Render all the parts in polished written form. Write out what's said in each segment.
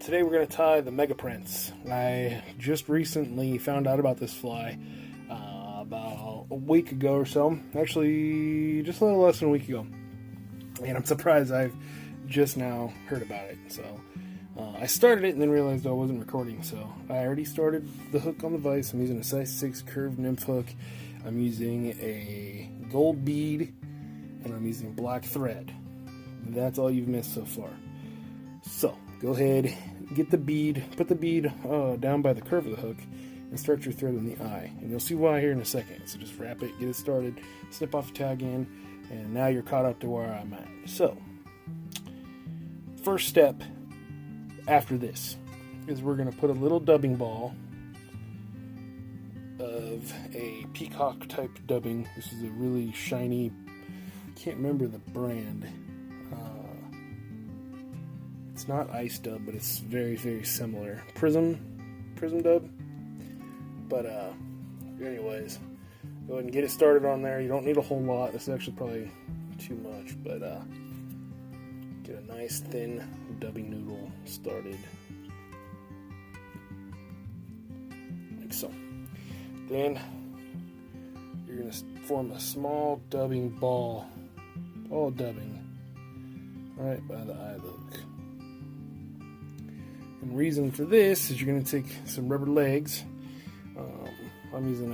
Today we're going to tie the Mega Prince. I just recently found out about this fly about a week ago or so. Actually, just a little less than a week ago. And I'm surprised I've just now heard about it. So I started it and then realized I wasn't recording. So I already started the hook on the vise. I'm using a size 6 curved nymph hook. I'm using a gold bead and I'm using black thread. That's all you've missed so far. So go ahead, get the bead, put the bead down by the curve of the hook and start your thread in the eye. And you'll see why here in a second. So just wrap it, get it started, snip off the tag end, and now you're caught up to where I'm at. So first step after this is we're going to put a little dubbing ball of a peacock type dubbing. This is a really shiny, I can't remember the brand. It's not Ice Dub, but it's very, very similar. Prism Dub. But anyways, go ahead and get it started on there. You don't need a whole lot. This is actually probably too much, but get a nice thin dubbing noodle started. Like so. Then you're going to form a small dubbing ball. Ball dubbing. Right by the eye of the hook. And reason for this is you're going to take some rubber legs. I'm using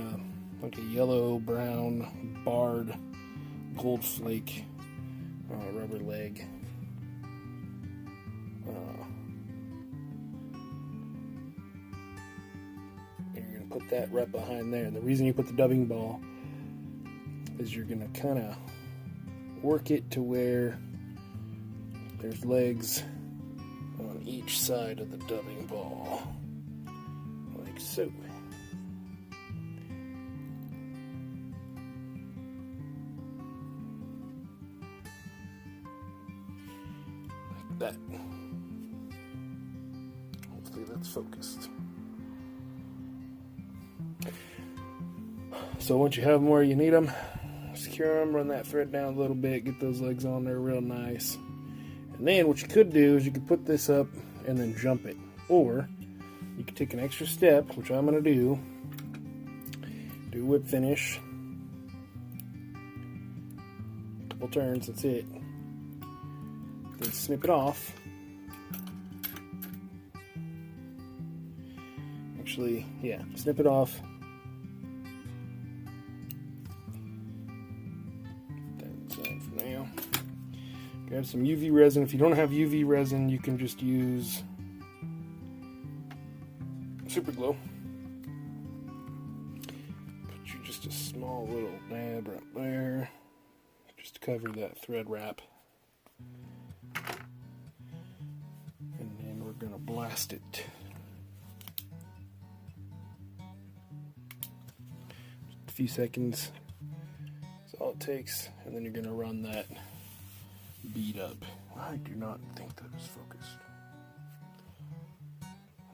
like a yellow, brown, barred, gold flake rubber leg. And you're going to put that right behind there. And the reason you put the dubbing ball is you're going to kind of work it to where there's legs on each side of the dubbing ball, like so. Like that. Hopefully that's focused. So once you have them where you need them, secure them, run that thread down a little bit, get those legs on there real nice. And then what you could do is you could put this up and then jump it. Or you could take an extra step, which I'm going to do whip finish. Couple turns, that's it. Then snip it off. Actually, yeah, snip it off. That's it for now. Grab some UV resin. If you don't have UV resin, you can just use super glue. Put you just a small little dab right there, just to cover that thread wrap. And then we're gonna blast it. Just a few seconds. That's all it takes. And then you're gonna run that bead up. I do not think that is focused.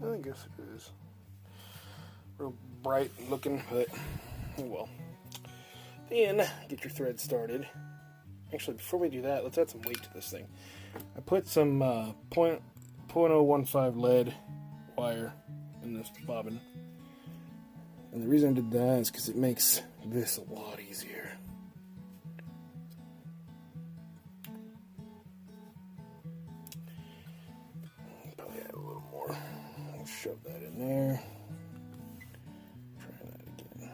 I guess it is. Real bright looking, but oh well. Then get your thread started. Actually, before we do that, let's add some weight to this thing. I put some .015 lead wire in this bobbin. And the reason I did that is because it makes this a lot easier. Shove that in there. Try that again.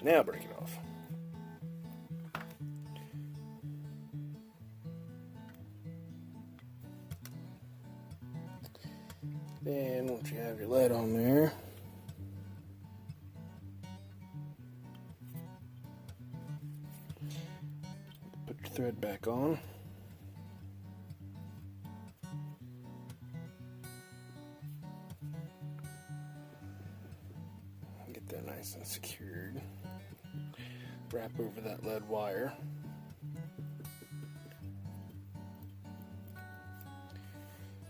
Now break it off. Then once you have your lead on there, thread back on. Get that nice and secured. Wrap over that lead wire.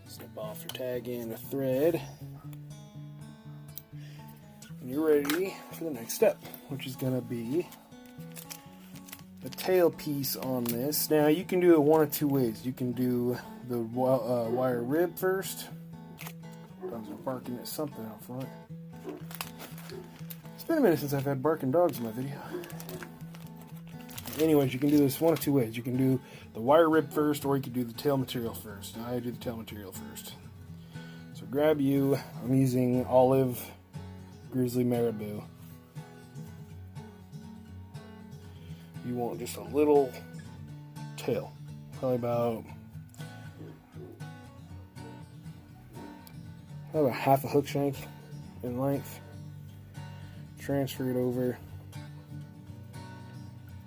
Snip off your tag end of thread. And you're ready for the next step, which is going to be the tail piece on this. Now you can do it one of two ways. You can do the wire rib first. Dogs are barking at something out front. It's been a minute since I've had barking dogs in my video. Anyways, you can do this one of two ways. You can do the wire rib first, or you can do the tail material first. I do the tail material first. So grab you. I'm using Olive Grizzly Marabou. You want just a little tail, probably about half a hook shank in length. Transfer it over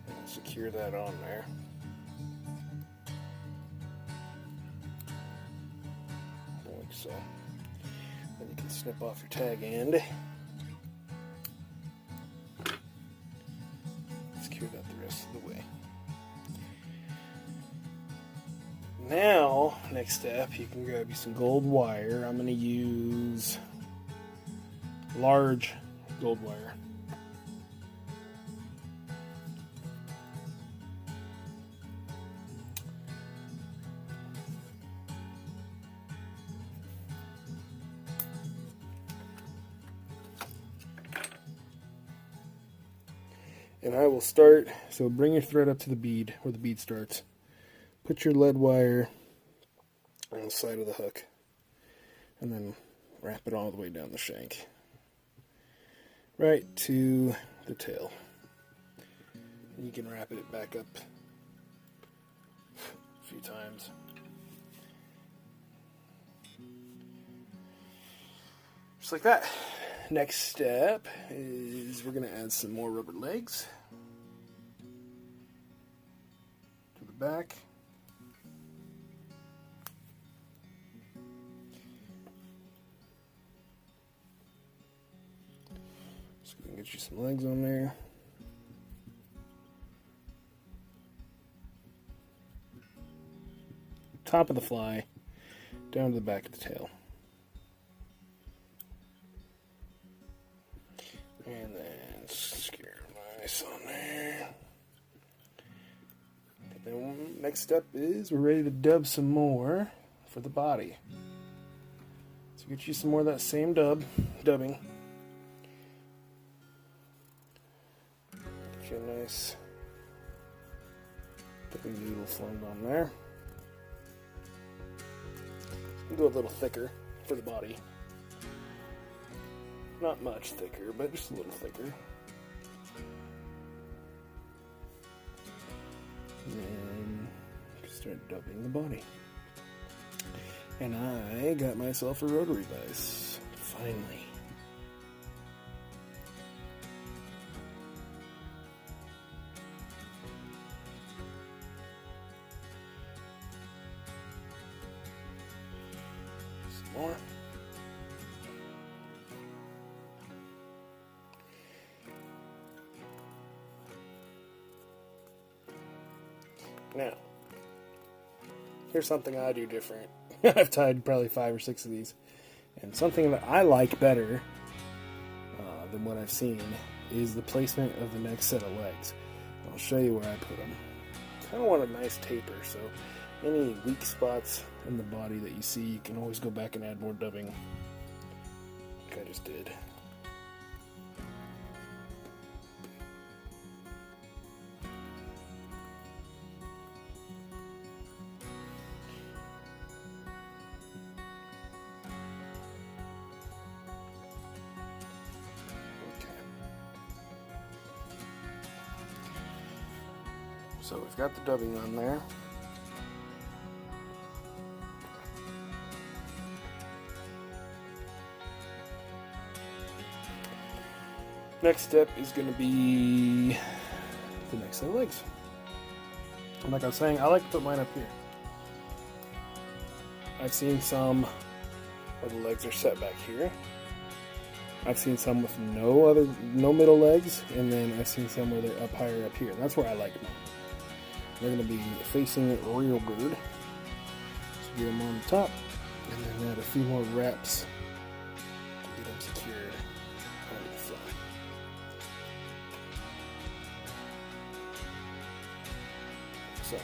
and secure that on there. Like so. Then you can snip off your tag end. Secure that the rest of the way. Now, next step, you can grab you some gold wire. I'm going to use large gold wire. And I will start, so bring your thread up to the bead, where the bead starts. Put your lead wire on the side of the hook, and then wrap it all the way down the shank, right to the tail. And you can wrap it back up a few times. Just like that. Next step is we're going to add some more rubber legs to the back. So we can get you some legs on there. Top of the fly, down to the back of the tail. And then secure nice on there. And then next step is we're ready to dub some more for the body. So get you some more of that same dubbing. Get you a nice dubbing needle formed on there. Go a little thicker for the body. Not much thicker, but just a little thicker. And then start dubbing the body. And I got myself a rotary vise, finally. Some more. Now, here's something I do different. I've tied probably 5 or 6 of these. And something that I like better than what I've seen is the placement of the next set of legs. I'll show you where I put them. Kind of want a nice taper, so any weak spots in the body that you see, you can always go back and add more dubbing, like I just did. So we've got the dubbing on there. Next step is going to be the next set of legs. And like I was saying, I like to put mine up here. I've seen some where the legs are set back here. I've seen some with no middle legs, and then I've seen some where they're up higher up here. That's where I like them. They're going to be facing it real good. So get them on the top, and then add a few more wraps to get them secured on the front. So,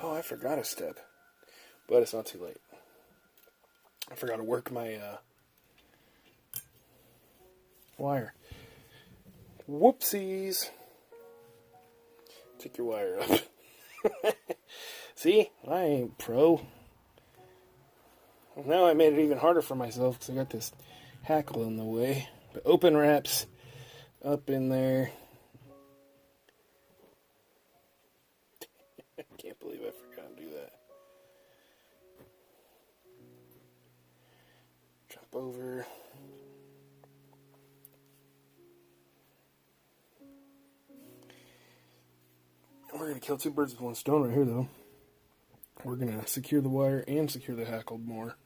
oh, I forgot a step, but it's not too late. I forgot to work my wire. Whoopsies. Take your wire up. See, I ain't pro. Now I made it even harder for myself because I got this hackle in the way. But open wraps up in there. I can't believe I forgot to do that. Jump over. We're going to kill two birds with one stone right here, though. We're going to secure the wire and secure the hackle more.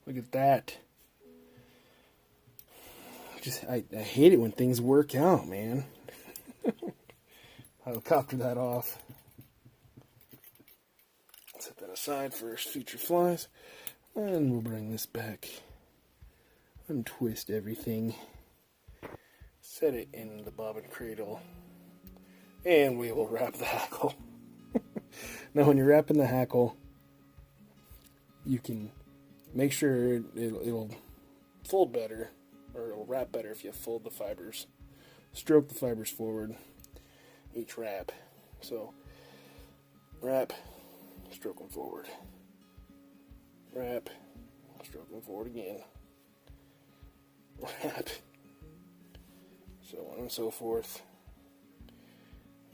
Look at that. I hate it when things work out, man. Helicopter that off. Set that aside for future flies. And we'll bring this back. Untwist everything. Set it in the bobbin cradle. And we will wrap the hackle. Now when you're wrapping the hackle, you can make sure it'll fold better, or it'll wrap better if you fold the fibers. Stroke the fibers forward each wrap. So, wrap, stroke them forward. Wrap, stroke them forward again. Wrap. So on and so forth.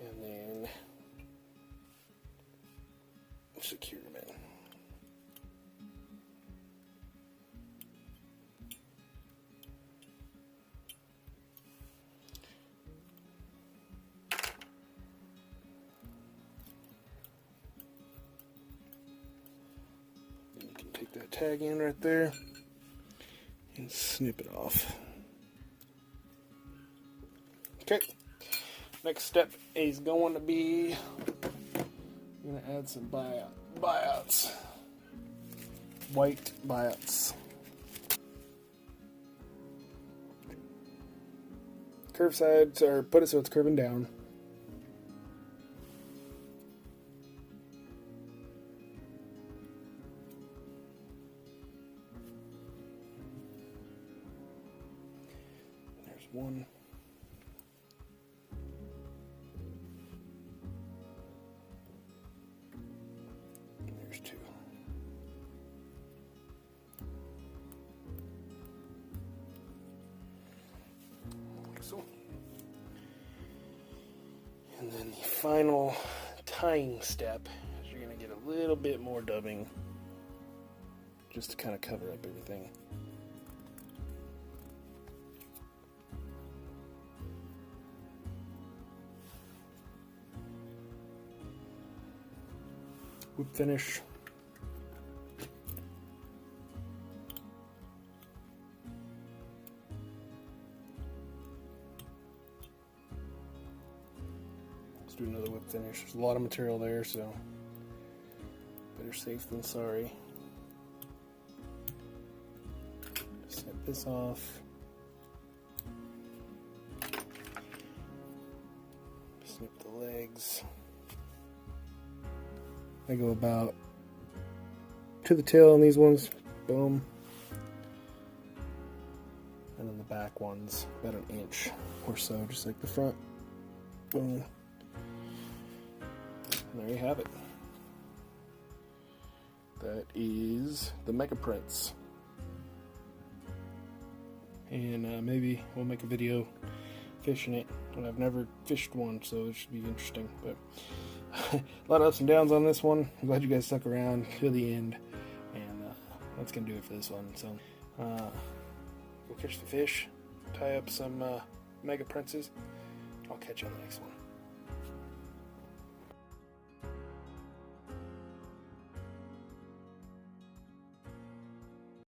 And then secure them in. You can take that tag in right there and snip it off. Okay. Next step is going to be, I'm going to add some buyouts. White buyouts. Curve sides, or put it so it's curving down. There's one. And then the final tying step is you're going to get a little bit more dubbing just to kind of cover up everything. Whip finish. Do another whip finish. There's a lot of material there, so better safe than sorry. Set this off. Snip the legs. I go about to the tail on these ones. Boom. And then the back ones about an inch or so, just like the front. Boom. And there you have it. That is the Mega Prince. And maybe we'll make a video fishing it. And I've never fished one, so it should be interesting. But a lot of ups and downs on this one. I'm glad you guys stuck around to the end. And that's going to do it for this one. So we'll catch the fish, tie up some Mega Princes. I'll catch you on the next one.